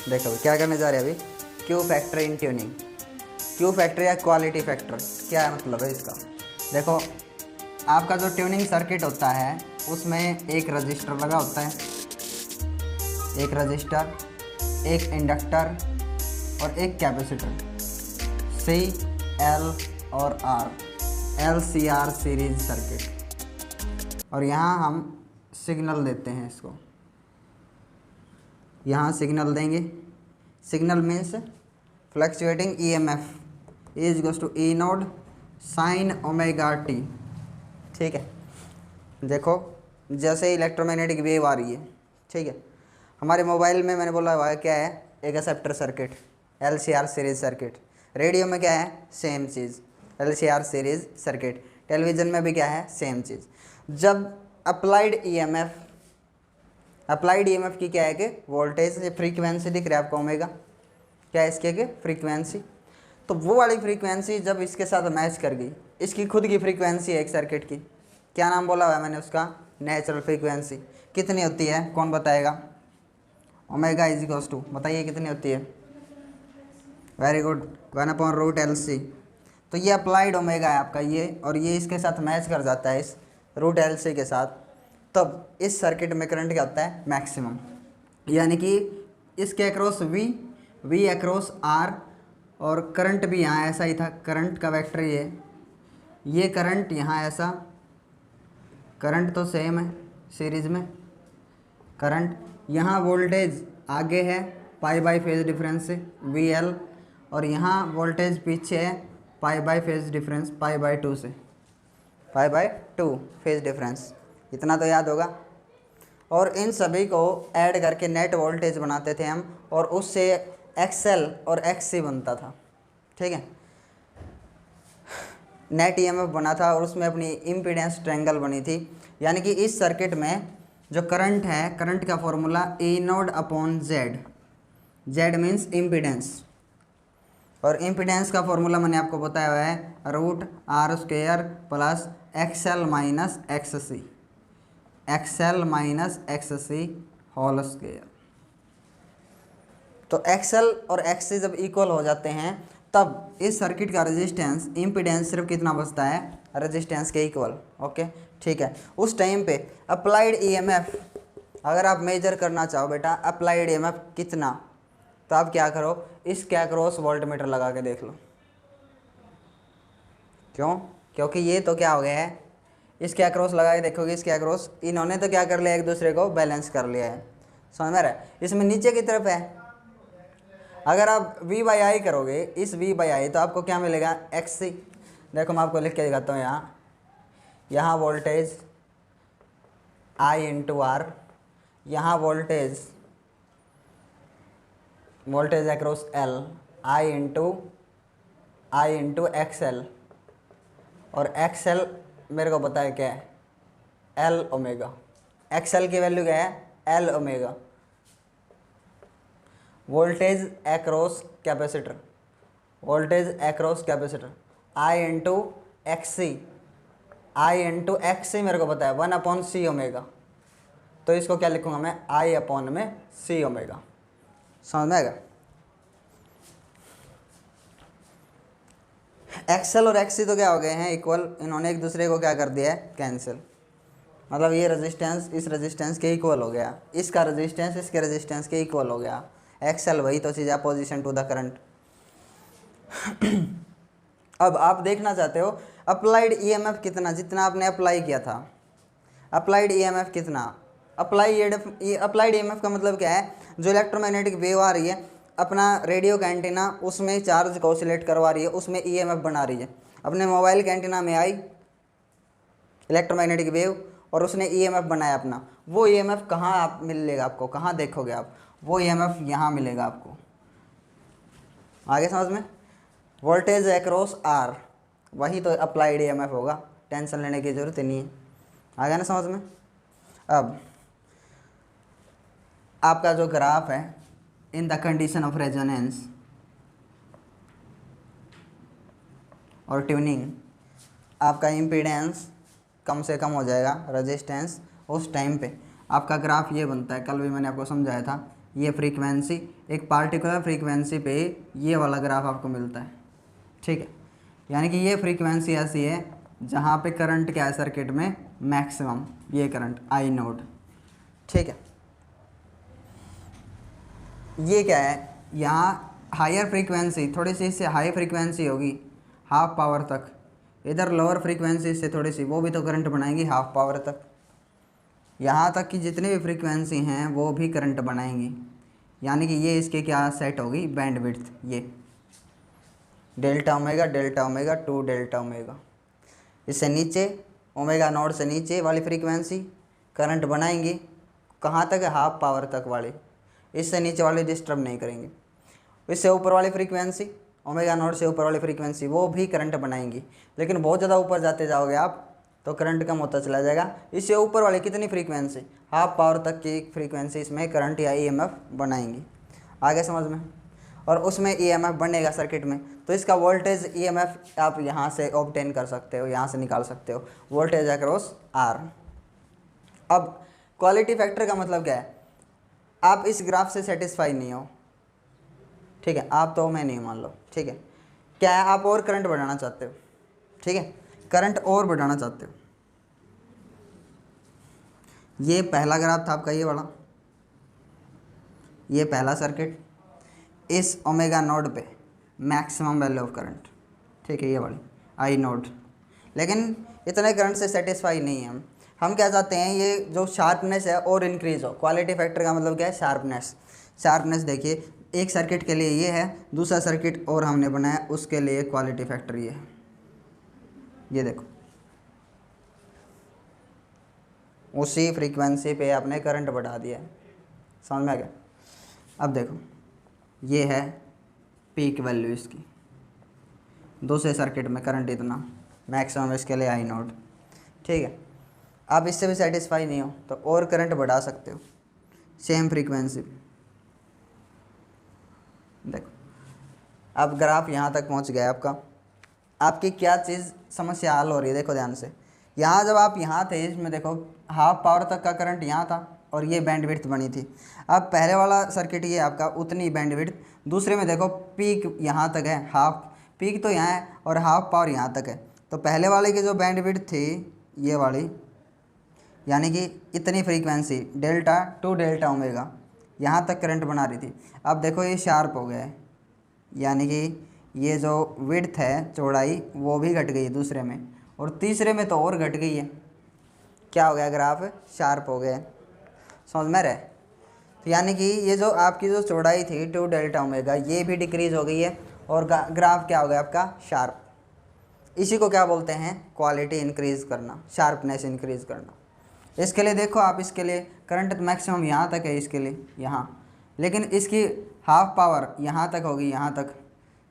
देखो क्या करने जा रहे हैं अभी, Q factor in tuning. Q factor या क्वालिटी फैक्टर क्या मतलब है इसका। देखो आपका जो ट्यूनिंग सर्किट होता है उसमें एक रजिस्टर लगा होता है, एक रजिस्टर, एक इंडक्टर और एक कैपेसिटर, सी, एल और R, L C R series circuit. और यहाँ हम सिग्नल देते हैं इसको, यहाँ सिग्नल देंगे। Signal means fluctuating EMF is equals to E naught sine omega t. ठीक है, देखो जैसे इलेक्ट्रोमैग्नेटिक वेव आ रही है, ठीक है, हमारे मोबाइल में मैंने बोला हुआ है क्या है, एक acceptor circuit, L C R series circuit. Radio में क्या है, सेम चीज़, L C R series circuit. Television में भी क्या है, सेम चीज़। जब अप्लाइड ईएमएफ, अप्लाइड ईएमएफ की क्या है कि वोल्टेज से फ्रीक्वेंसी दिख रहा है आपको ओमेगा, क्या है इसके कि फ्रीक्वेंसी। तो वो वाली फ्रीक्वेंसी जब इसके साथ मैच कर गई, इसकी खुद की फ्रीक्वेंसी है एक सर्किट की, क्या नाम बोला हुआ है मैंने उसका, नेचुरल फ्रीक्वेंसी। कितनी होती है कौन बताएगा, ओमेगा इज इक्वल्स टू, बताइए कितनी होती है। Very good, 1/√LC। तो ये अप्लाइड ओमेगा है आपका ये, और ये इसके साथ मैच कर जाता है इस √LC के साथ, तब इस सर्किट में करंट क्या होता है, मैक्सिमम। यानी कि इसके अक्रॉस वी अक्रॉस R, और करंट भी यहाँ ऐसा ही था, करंट का वेक्टर ये करंट यहाँ ऐसा, करंट तो सेम है सीरीज़ में, करंट यहाँ वोल्टेज आगे है पाई बाई फेज डिफरेंस से VL, और यहाँ वोल्टेज पीछे है पाई बाई फेज डिफरेंस, पाई/2 से, पाई/2 फेज डिफरेंस, इतना तो याद होगा। और इन सभी को ऐड करके नेट वोल्टेज बनाते थे हम, और उससे XL और XC बनता था। ठीक है, नेट EMF बना था और उसमें अपनी इम्पीडेंस ट्रायंगल बनी थी। यानी कि इस सर्किट में जो करंट है, करंट का formula E0/Z, Z means impedance, और इम्पीडेंस का फॉर्मूला मैंने आपको बताया हुआ है √R² plus XL minus XC whole square. तो XL और XC जब इक्वल हो जाते हैं तब इस सर्किट का रेजिस्टेंस, इम्पीडेंस सिर्फ कितना बचता है, रेजिस्टेंस के इक्वल। ओके ठीक है, उस टाइम पे अप्लाइड EMF अगर आप मेजर करना चाहो बेटा अप्लाइड EMF कितना, तो आप क्या करो, इसके अक्रॉस वोल्टमीटर लगा के देख लो। क्यों, क्योंकि ये तो क्या हो गया है, इसके अक्रॉस लगा के देखोगे, इसके अक्रॉस इन्होंने तो क्या कर लिया, एक दूसरे को बैलेंस कर लिया है, समझ में आ रहा है। इसमें नीचे की तरफ है, अगर आप V/I करोगे इस V/I तो आपको क्या मिलेगा, XC। देखो मैं आपको लिख के दिखाता हूँ, यहाँ वोल्टेज I/R, यहाँ voltage across L, I XL, और XL मेरे को पता है क्या है, L ओमेगा। XL की वैल्यू क्या है, L omega. Voltage across capacitor, I XC मेरे को पता है 1/C ओमेगा, तो इसको क्या लिखूंगा मैं, I/C ओमेगा। समझ में आएगा। XL और XC तो क्या हो गए हैं, इक्वल, इन्होंने एक दूसरे को क्या कर दिया है, कैंसिल। मतलब ये रेजिस्टेंस इस रेजिस्टेंस के इक्वल हो गया, इसका रेजिस्टेंस इसके रेजिस्टेंस के इक्वल हो गया। XL वही तो चीज़, अपोजिशन टू द करंट। अब आप देखना चाहते हो अप्लाइड EMF कितना, जितना आपने अप्लाई किया था, अप्लाइड EMF कितना। अप्लाइड EMF का मतलब क्या है, जो इलेक्ट्रोमैग्नेटिक वेव आ रही है अपना रेडियो का एंटीना, उसमें चार्ज को ऑसिलेट करवा रही है, उसमें EMF बना रही है। अपने मोबाइल के एंटीना में आई इलेक्ट्रोमैग्नेटिक वेव और उसने EMF बनाया अपना, वो EMF कहाँ आप मिलेगा आपको, कहाँ देखोगे आप, वो EMF यहाँ मिलेगा आपको। आगे समझ में, वोल्टेज अक्रॉस R, वही तो अप्लाइड EMF होगा, टेंशन लेने की ज़रूरत नहीं है। आ गया ना समझ में। अब आपका जो ग्राफ है, in the condition of resonance और ट्यूनिंग, आपका इम्पीडेंस कम से कम हो जाएगा, रेजिस्टेंस उस टाइम पे आपका ग्राफ ये बनता है। कल भी मैंने आपको समझाया था, ये फ्रीक्वेंसी, एक पार्टिकुलर फ्रीक्वेंसी पे ये वाला ग्राफ आपको मिलता है, ठीक है। यानी कि ये फ्रीक्वेंसी ऐसी है जहाँ पे करंट क्या है सर्किट में मैक्सिमम, ये करंट आई नोड, ठीक है। ये क्या है, यहाँ हायर फ्रीक्वेंसी, थोड़ी सी इससे हाई फ्रीक्वेंसी होगी हाफ पावर तक, इधर लोअर फ्रीक्वेंसी से थोड़ी सी, वो भी तो करंट बनाएंगी हाफ पावर तक। यहाँ तक कि जितनी भी फ्रीक्वेंसी हैं वो भी करंट बनाएंगी। यानी कि ये इसके क्या सेट होगी बैंड विड्थ, ये delta omega to delta omega. इससे नीचे ओमेगा नॉट से नीचे वाली फ्रीक्वेंसी करंट बनाएंगी, कहाँ तक है, हाफ पावर तक वाली। इससे नीचे वाले डिस्टर्ब नहीं करेंगे। इससे ऊपर वाली फ्रीक्वेंसी, ओमेगा नॉट से ऊपर वाली फ्रीक्वेंसी, वो भी करंट बनाएंगी। लेकिन बहुत ज़्यादा ऊपर जाते जाओगे आप तो करंट कम होता चला जाएगा। इससे ऊपर वाली कितनी फ्रीक्वेंसी, हाफ पावर तक की फ्रीक्वेंसी, इसमें करंट या ईएमएफ बनाएंगी। आगे समझ में। और उसमें ईएमएफ बनेगा सर्किट में, तो इसका वोल्टेज ईएमएफ आप यहाँ से ऑब्टेन कर सकते हो, यहाँ से निकाल सकते हो, वोल्टेज अक्रॉस आर। अब क्वालिटी फैक्टर का मतलब क्या है, आप इस ग्राफ से सेटिस्फाई नहीं हो, ठीक है, आप तो मैं नहीं मान लो, ठीक है। क्या है, आप और करंट बढ़ाना चाहते हो, ठीक है, करंट और बढ़ाना चाहते हो। ये पहला ग्राफ था आपका, ये वाला, ये पहला सर्किट, इस ओमेगा नोड पे मैक्सिमम वैल्यू ऑफ करंट, ठीक है, ये वाली आई नोड। लेकिन इतने करंट से सेटिस्फाई नहीं है हम क्या चाहते हैं, ये जो शार्पनेस है और इंक्रीज़ हो। क्वालिटी फैक्टर का मतलब क्या है, शार्पनेस। शार्पनेस देखिए, एक सर्किट के लिए ये है, दूसरा सर्किट और हमने बनाया उसके लिए क्वालिटी फैक्टर ये है, ये देखो, उसी फ्रीक्वेंसी पे आपने करंट बढ़ा दिया है, समझ में आ गया। अब देखो, ये है पीक वैल्यू इसकी, दूसरे सर्किट में करंट इतना मैक्सिमम, इसके लिए आई नोट, ठीक है। आप इससे भी सेटिस्फाई नहीं हो तो और करंट बढ़ा सकते हो, सेम फ्रीक्वेंसी। देखो अब ग्राफ यहाँ तक पहुँच गया आपका, आपकी क्या चीज़ समस्या हल हो रही है, देखो ध्यान से। यहाँ जब आप यहाँ थे, इसमें देखो हाफ पावर तक का करंट यहाँ था और ये बैंडविड्थ बनी थी। अब पहले वाला सर्किट ये आपका उतनी बैंडविड्थ, दूसरे में देखो पीक यहाँ तक है, हाफ पीक तो यहाँ है और हाफ पावर यहाँ तक है। तो पहले वाले की जो बैंडविड्थ थी ये वाली, यानी कि इतनी frequency delta two delta omega, यहाँ तक करंट बना रही थी। अब देखो ये शार्प हो गया है, यानी कि ये जो विड्थ है, चौड़ाई, वो भी घट गई है दूसरे में, और तीसरे में तो और घट गई है। क्या हो गया, ग्राफ शार्प हो गया, समझ में रहे। तो यानी कि ये जो आपकी जो चौड़ाई थी टू डेल्टा ओमेगा, ये भी डिक्रीज़ हो गई है और ग्राफ क्या हो गया आपका, शार्प। इसी को क्या बोलते हैं, क्वालिटी इंक्रीज़ करना, शार्पनेस इंक्रीज़ करना। इसके लिए देखो आप, इसके लिए करंट मैक्सिमम यहाँ तक है, इसके लिए यहाँ, लेकिन इसकी हाफ पावर यहाँ तक होगी, यहाँ तक,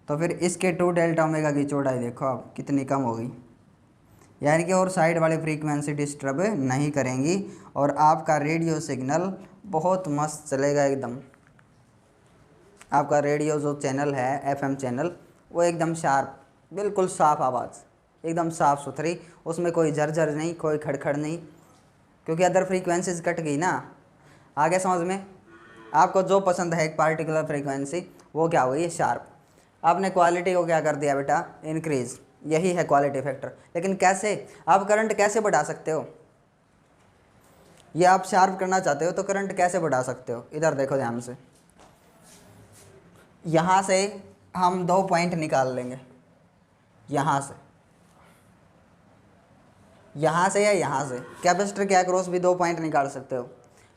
तो फिर इसके टू डेल्टा ओमेगा की चौड़ाई देखो आप कितनी कम होगी। यानी कि और साइड वाली फ्रीक्वेंसी डिस्टर्ब नहीं करेंगी और आपका रेडियो सिग्नल बहुत मस्त चलेगा एकदम। आपका रेडियो जो चैनल है, एफएम चैनल, वो एकदम शार्प, बिल्कुल साफ़ आवाज़, एकदम साफ़ सुथरी, उसमें कोई झरझर नहीं, कोई खड़खड़ नहीं, क्योंकि अदर फ्रीक्वेंसीज कट गई ना। आगे समझ में। आपको जो पसंद है एक पार्टिकुलर फ्रीक्वेंसी, वो क्या हुई, शार्प। आपने क्वालिटी को क्या कर दिया बेटा, इंक्रीज़। यही है क्वालिटी फैक्टर। लेकिन कैसे, आप करंट कैसे बढ़ा सकते हो, ये आप शार्प करना चाहते हो तो करंट कैसे बढ़ा सकते हो, इधर देखो ध्यान से। यहाँ से हम 2 पॉइंट निकाल लेंगे, यहाँ से या यहाँ से। कैपेसिटर के अक्रॉस भी 2 पॉइंट निकाल सकते हो,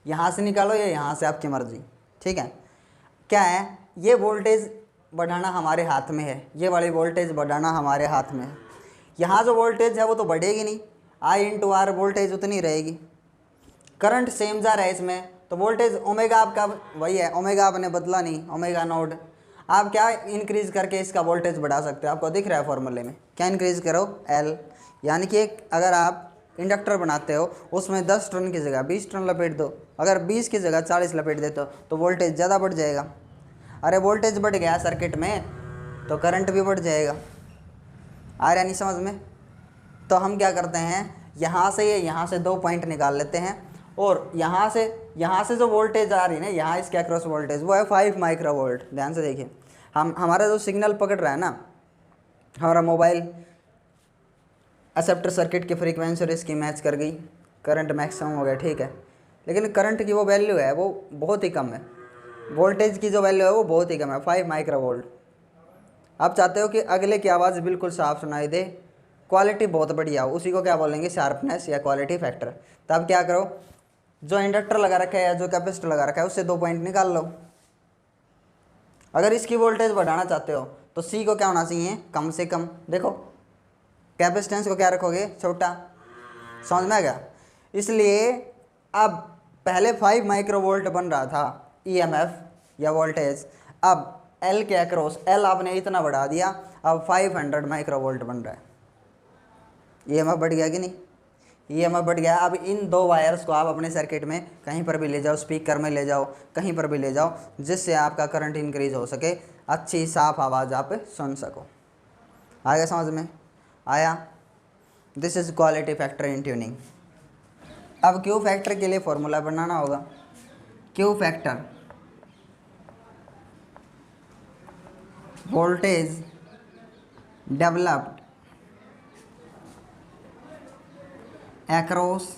यहाँ से निकालो या यहाँ से, आपकी मर्जी, ठीक है। क्या है, ये वोल्टेज बढ़ाना हमारे हाथ में है, ये वाली वोल्टेज बढ़ाना हमारे हाथ में है। यहाँ जो वोल्टेज है वो तो बढ़ेगी नहीं, आई इंटू आर वोल्टेज उतनी रहेगी। करंट सेम जा रहा है इसमें, तो वोल्टेज ओमेगा आपका वही है, ओमेगा आपने बदला नहीं, ओमेगा नोड। आप क्या इंक्रीज़ करके इसका वोल्टेज बढ़ा सकते हो, आपको दिख रहा है फॉर्मूले में, क्या इंक्रीज़ करो, एल। यानी कि अगर आप इंडक्टर बनाते हो, उसमें 10 टर्न की जगह 20 टर्न लपेट दो, अगर 20 की जगह 40 लपेट देते हो तो वोल्टेज ज़्यादा बढ़ जाएगा। अरे वोल्टेज बढ़ गया सर्किट में तो करंट भी बढ़ जाएगा। आ रहा नहीं समझ में। तो हम क्या करते हैं, यहाँ से 2 पॉइंट निकाल लेते हैं और यहाँ से यहाँ से जो वोल्टेज आ रही है ना, यहाँ इसके अक्रॉस वोल्टेज वो है 5 माइक्रोवोल्ट। ध्यान से देखिए, हमारा जो सिग्नल पकड़ रहा है ना, हमारा मोबाइल एक्सेप्टर सर्किट की फ्रीक्वेंसी और इसकी मैच कर गई, करंट मैक्सिमम हो गया, ठीक है। लेकिन करंट की वो वैल्यू है वो बहुत ही कम है, वोल्टेज की जो वैल्यू है वो बहुत ही कम है, 5 माइक्रोवोल्ट। आप चाहते हो कि अगले की आवाज़ बिल्कुल साफ सुनाई दे, क्वालिटी बहुत बढ़िया हो, उसी को क्या बोलेंगे, शार्पनेस या क्वालिटी फैक्टर। तो आप क्या करो, जो इंडक्टर लगा रखा है या जो कैपेसिटर लगा रखा है उससे 2 पॉइंट निकाल लो। अगर इसकी वोल्टेज बढ़ाना चाहते हो तो सी को क्या होना चाहिए, कम से कम। देखो कैपेसिटेंस को क्या रखोगे, छोटा। समझ में आ गया। इसलिए अब पहले 5 माइक्रोवोल्ट बन रहा था ईएमएफ या वोल्टेज, अब एल के अक्रॉस, एल आपने इतना बढ़ा दिया, अब 500 माइक्रोवोल्ट बन रहा है। ईएमएफ बढ़ गया कि नहीं, ईएमएफ बढ़ गया। अब इन 2 वायर्स को आप अपने सर्किट में कहीं पर भी ले जाओ, स्पीकर में ले जाओ, कहीं पर भी ले जाओ, जिससे आपका करंट इंक्रीज हो सके, अच्छी साफ आवाज़ आप सुन सको। आ गया समझ में, आया। This is quality factor in tuning. अब क्यू फैक्टर के लिए फॉर्मूला बनाना होगा। Q factor voltage developed across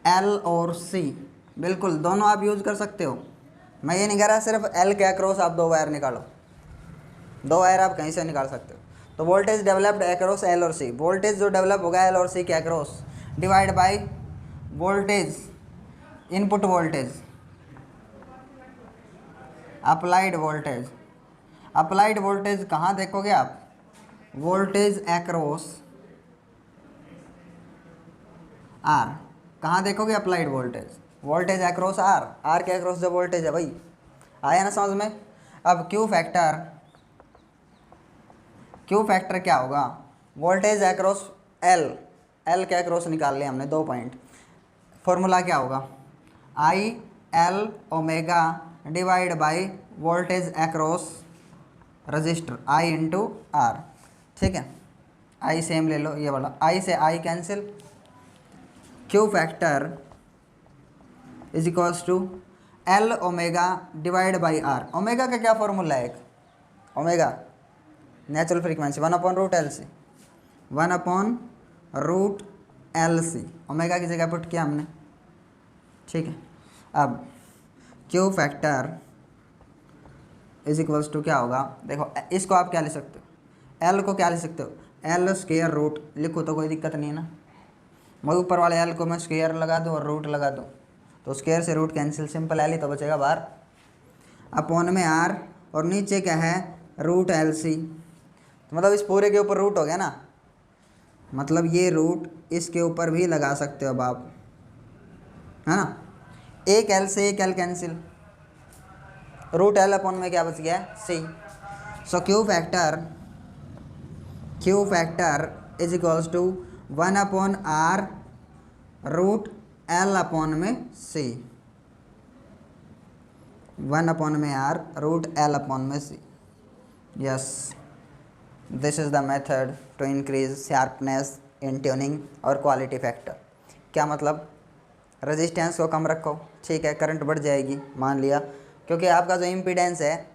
L और सी, बिल्कुल दोनों आप यूज़ कर सकते हो। मैं ये नहीं कह रहा सिर्फ एल के अक्रॉस आप 2 वायर निकालो, 2 वायर आप कहीं से निकाल सकते हो। तो वोल्टेज डेवलप्ड अक्रॉस एल और सी, वोल्टेज जो डेवलप होगा एल और सी के across, divide by voltage, input voltage, applied voltage. Applied voltage कहाँ देखोगे आप, वोल्टेज अक्रॉस आर, कहाँ देखोगे applied voltage, voltage across R, R के अक्रॉस जो वोल्टेज है भाई। आया ना समझ में। अब क्यू फैक्टर, क्यू फैक्टर क्या होगा, वोल्टेज अक्रॉस एल, एल के अक्रॉस निकाल लिया हमने 2 पॉइंट। फॉर्मूला क्या होगा, I L omega divide by voltage across resistor, I into R, ठीक है। आई सेम ले लो, ये वाला आई से I cancel, Q factor is equals to L omega divide by R. Omega का क्या फॉर्मूला है, एक omega natural frequency 1/√LC, 1/√LC, omega की जगह पुट किया हमने, ठीक है। अब Q factor is equals to क्या होगा, देखो इसको आप क्या ले सकते हो, एल को क्या ले सकते हो, एल स्क्वायर रूट लिखो तो कोई दिक्कत नहीं है ना। मैं ऊपर वाले एल को मैं स्क्वायर लगा दूँ और रूट लगा दूँ तो स्क्वायर से रूट कैंसिल, सिंपल एल ही तो बचेगा बाहर, अपॉन में आर, और नीचे क्या है √LC। तो मतलब इस पूरे के ऊपर रूट हो गया ना, मतलब ये रूट इसके ऊपर भी लगा सकते हो अब आप, है ना। एक एल से एक एल कैंसिल, √L अपॉन में क्या बच गया, C. So Q factor is equals to 1/R √L upon में सी, 1/R √L अपॉन में C. Yes, this is the method to increase sharpness in tuning और क्वालिटी फैक्टर। क्या मतलब, resistance को कम रखो, ठीक है, करंट बढ़ जाएगी मान लिया, क्योंकि आपका जो इम्पीडेंस है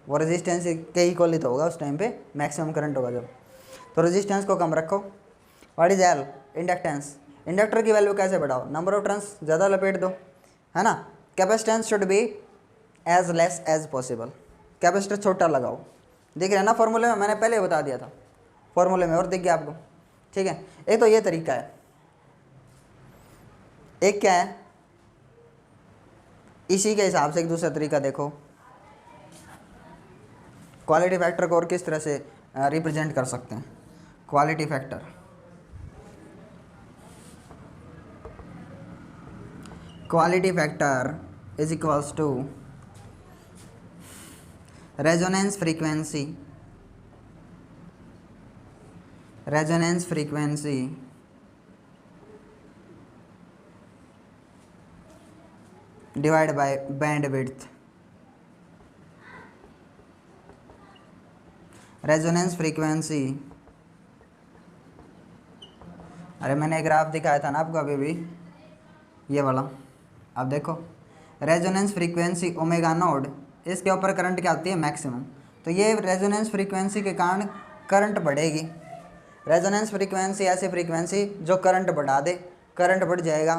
वो रेजिस्टेंस के इक्वल ही तो होगा उस टाइम पे, मैक्सिमम करंट होगा जब। तो रेजिस्टेंस को कम रखो। What is L, inductance, inductor की वैल्यू कैसे बढ़ाओ, नंबर ऑफ टर्न्स ज़्यादा लपेट दो, है ना। Capacitance should be as less as possible, capacitor छोटा लगाओ। दिख रहा है ना फॉर्मूले में, मैंने पहले बता दिया था फॉर्मूले में, और दिख गया आपको, ठीक है। एक तो ये तरीका है, एक क्या है, इसी के हिसाब से एक दूसरा तरीका देखो, क्वालिटी फैक्टर को और किस तरह से रिप्रेजेंट कर सकते हैं। Quality factor, quality factor is equals to resonance frequency, resonance frequency divide by band width, resonance frequency, अरे मैंने एक ग्राफ दिखाया था ना आपको अभी भी, ये वाला, अब देखो रेजोनेंस फ्रीक्वेंसी ओमेगा नोड, इसके ऊपर करंट क्या होती है मैक्सिमम, तो ये रेजोनेंस फ्रीक्वेंसी के कारण करंट बढ़ेगी। रेजोनेंस फ्रीक्वेंसी ऐसी फ्रीक्वेंसी जो करंट बढ़ा दे, करंट बढ़ जाएगा।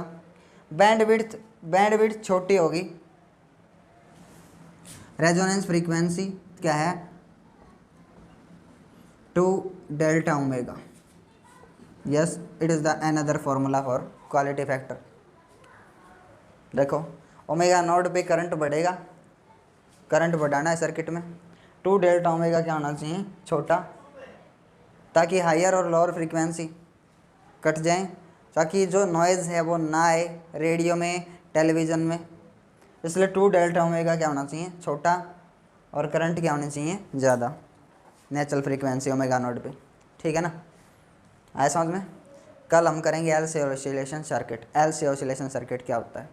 बैंडविड्थ छोटी होगी। रेजोनेंस फ्रीक्वेंसी क्या है 2 delta omega. Yes it is the another formula for quality factor. देखो ओमेगा नोड पे करंट बढ़ेगा, करंट बढ़ाना है सर्किट में, 2 डेल्टा ओमेगा क्या होना चाहिए छोटा, ताकि हायर और लोअर फ्रीक्वेंसी कट जाएं, ताकि जो नॉइज़ है वो ना आए रेडियो में टेलीविज़न में। इसलिए 2 डेल्टा ओमेगा क्या होना चाहिए छोटा और करंट क्या होनी चाहिए ज़्यादा नेचुरल फ्रीक्वेंसी ओमेगा नोड पे। ठीक है ना, आया समझ में। कल हम करेंगे L C oscillation circuit. L C oscillation circuit क्या होता है।